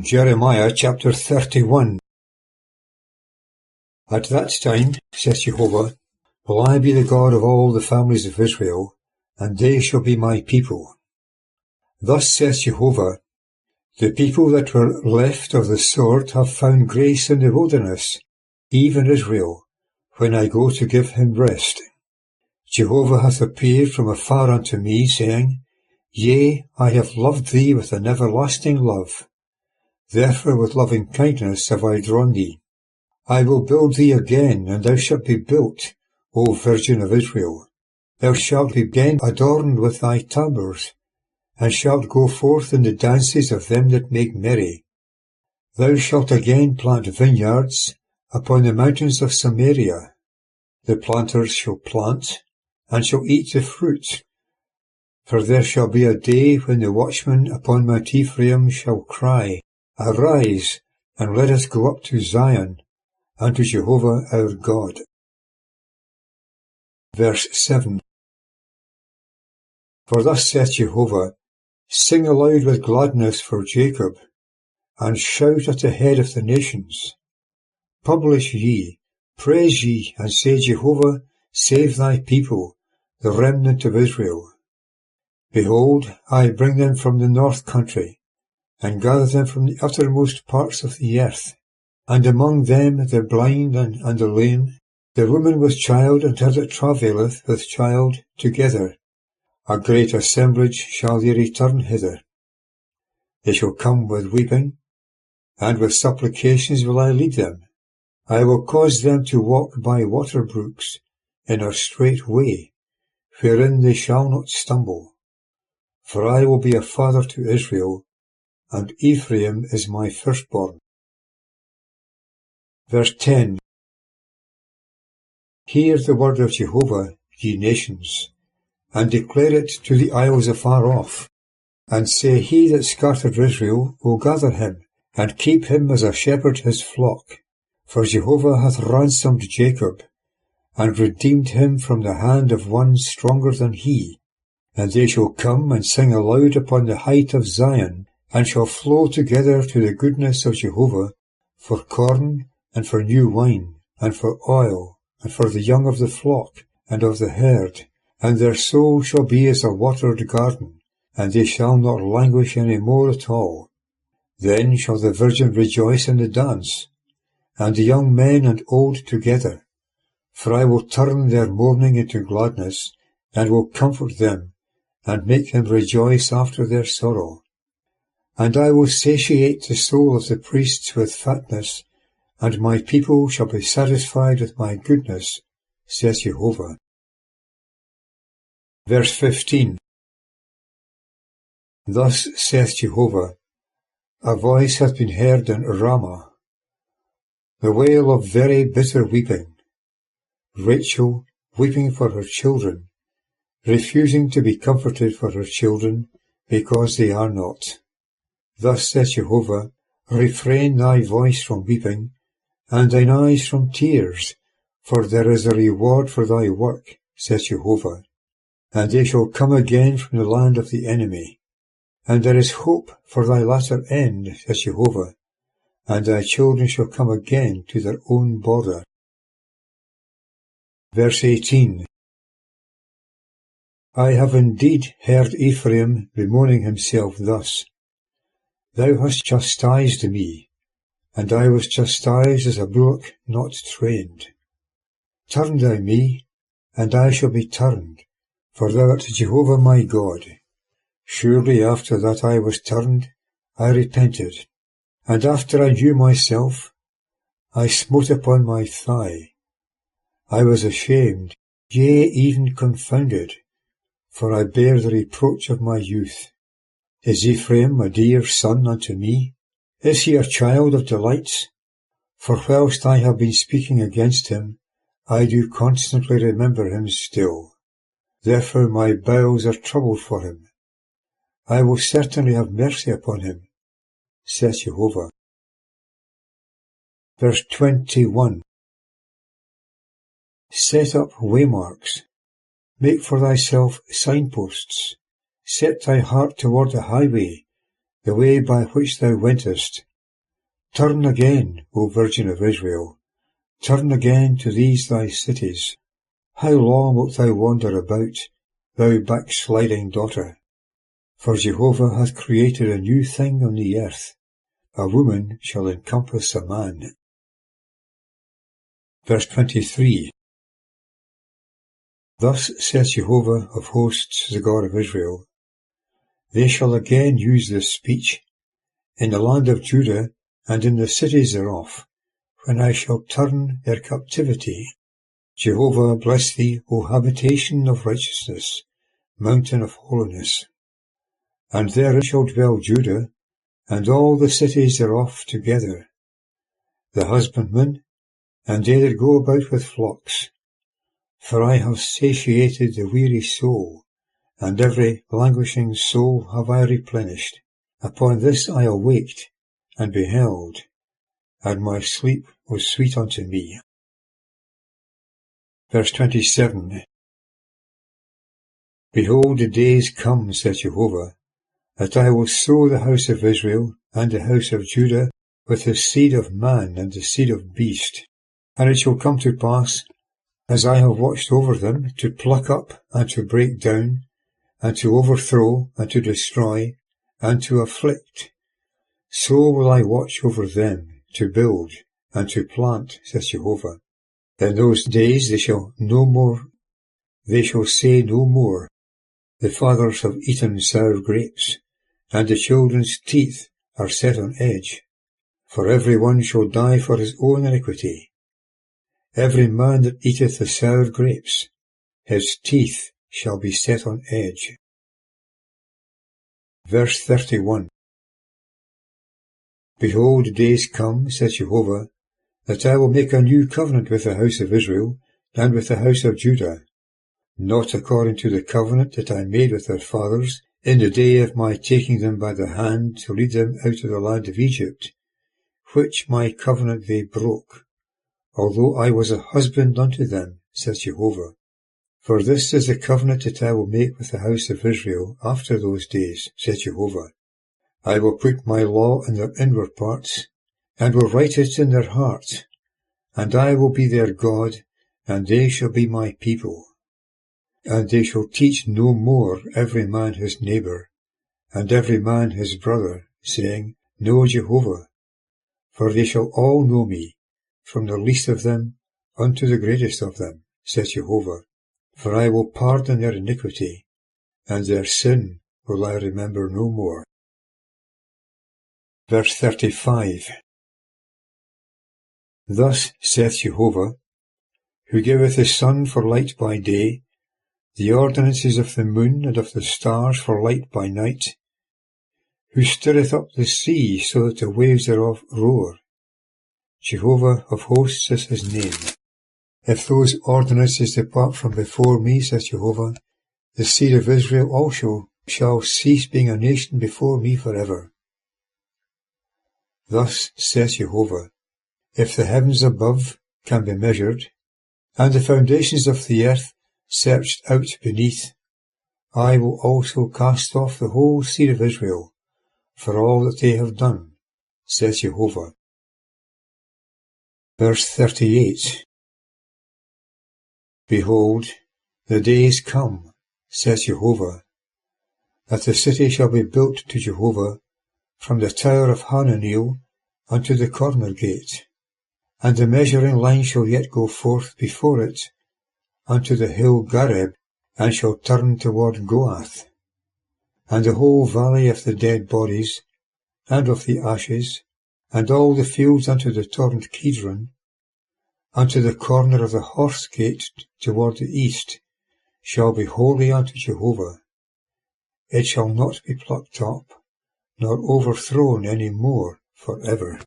Jeremiah chapter 31. At that time, says Jehovah, will I be the God of all the families of Israel, and they shall be my people. Thus says Jehovah, the people that were left of the sword have found grace in the wilderness, even Israel, when I go to give him rest. Jehovah hath appeared from afar unto me, saying, Yea, I have loved thee with an everlasting love. Therefore with loving kindness have I drawn thee. I will build thee again, and thou shalt be built, O Virgin of Israel. Thou shalt be again adorned with thy tambours, and shalt go forth in the dances of them that make merry. Thou shalt again plant vineyards upon the mountains of Samaria. The planters shall plant, and shall eat the fruit. For there shall be a day when the watchmen upon Mount Ephraim shall cry, Arise, and let us go up to Zion, unto Jehovah our God. Verse 7. For thus saith Jehovah, Sing aloud with gladness for Jacob, and shout at the head of the nations. Publish ye, praise ye, and say, Jehovah, save thy people, the remnant of Israel. Behold, I bring them from the north country, and gather them from the uttermost parts of the earth. And among them the blind and the lame, the woman with child and her that travaileth with child together. A great assemblage shall they return hither. They shall come with weeping, and with supplications will I lead them. I will cause them to walk by water brooks, in a straight way, wherein they shall not stumble. For I will be a father to Israel, and Ephraim is my firstborn. Verse 10. Hear the word of Jehovah, ye nations, and declare it to the isles afar off, and say, He that scattered Israel will gather him, and keep him as a shepherd his flock. For Jehovah hath ransomed Jacob, and redeemed him from the hand of one stronger than he. And they shall come and sing aloud upon the height of Zion, and shall flow together to the goodness of Jehovah, for corn, and for new wine, and for oil, and for the young of the flock, and of the herd. And their soul shall be as a watered garden, and they shall not languish any more at all. Then shall the virgin rejoice in the dance, and the young men and old together. For I will turn their mourning into gladness, and will comfort them, and make them rejoice after their sorrow. And I will satiate the soul of the priests with fatness, and my people shall be satisfied with my goodness, says Jehovah. Verse 15. Thus saith Jehovah, A voice hath been heard in Ramah, the wail of very bitter weeping, Rachel weeping for her children, refusing to be comforted for her children, because they are not. Thus saith Jehovah, Refrain thy voice from weeping, and thine eyes from tears, for there is a reward for thy work, saith Jehovah. And they shall come again from the land of the enemy. And there is hope for thy latter end, saith Jehovah, and thy children shall come again to their own border. Verse 18. I have indeed heard Ephraim bemoaning himself thus, Thou hast chastised me, and I was chastised as a bullock not trained. Turn thou me, and I shall be turned, for thou art Jehovah my God. Surely after that I was turned, I repented, and after I knew myself, I smote upon my thigh. I was ashamed, yea, even confounded, for I bear the reproach of my youth. Is Ephraim a dear son unto me? Is he a child of delights? For whilst I have been speaking against him, I do constantly remember him still. Therefore my bowels are troubled for him. I will certainly have mercy upon him, saith Jehovah. Verse 21. Set up waymarks, make for thyself signposts, set thy heart toward the highway, the way by which thou wentest, Turn again, O Virgin of Israel, turn again to these thy cities. How long wilt thou wander about, thou backsliding daughter? For Jehovah hath created a new thing on the earth. A woman shall encompass a man. Verse 23. Thus saith Jehovah of hosts, the God of Israel, they shall again use this speech in the land of Judah and in the cities thereof, when I shall turn their captivity. Jehovah bless thee, O habitation of righteousness, mountain of holiness. And therein shall dwell Judah, and all the cities thereof together, the husbandmen, and they that go about with flocks. For I have satiated the weary soul, and every languishing soul have I replenished. Upon this I awaked, and beheld, and my sleep was sweet unto me. Verse 27. Behold, the days come, saith Jehovah, that I will sow the house of Israel and the house of Judah with the seed of man and the seed of beast. And it shall come to pass, as I have watched over them, to pluck up and to break down, and to overthrow and to destroy, and to afflict, so will I watch over them, to build and to plant, saith Jehovah. In those days they shall say no more, the fathers have eaten sour grapes, and the children's teeth are set on edge. For every one shall die for his own iniquity. Every man that eateth the sour grapes, his teeth shall be set on edge. Verse 31. Behold, days come, saith Jehovah, that I will make a new covenant with the house of Israel and with the house of Judah, not according to the covenant that I made with their fathers in the day of my taking them by the hand to lead them out of the land of Egypt, which my covenant they broke, although I was a husband unto them, saith Jehovah. For this is the covenant that I will make with the house of Israel after those days, saith Jehovah. I will put my law in their inward parts, and will write it in their heart, and I will be their God, and they shall be my people. And they shall teach no more every man his neighbour, and every man his brother, saying, Know Jehovah. For they shall all know me, from the least of them unto the greatest of them, saith Jehovah. For I will pardon their iniquity, and their sin will I remember no more. Verse 35. Thus saith Jehovah, who giveth the sun for light by day, the ordinances of the moon and of the stars for light by night, who stirreth up the sea so that the waves thereof roar. Jehovah of hosts is his name. If those ordinances depart from before me, saith Jehovah, the seed of Israel also shall cease being a nation before me forever. Thus saith Jehovah, if the heavens above can be measured, and the foundations of the earth searched out beneath, I will also cast off the whole seed of Israel for all that they have done, saith Jehovah. Verse 38. Behold, the days come, saith Jehovah, that the city shall be built to Jehovah from the tower of Hananeel unto the corner gate, and the measuring line shall yet go forth before it unto the hill Gareb, and shall turn toward Goath, and the whole valley of the dead bodies, and of the ashes, and all the fields unto the torrent Kidron, unto the corner of the horse gate toward the east, shall be holy unto Jehovah. It shall not be plucked up, nor overthrown any more for ever.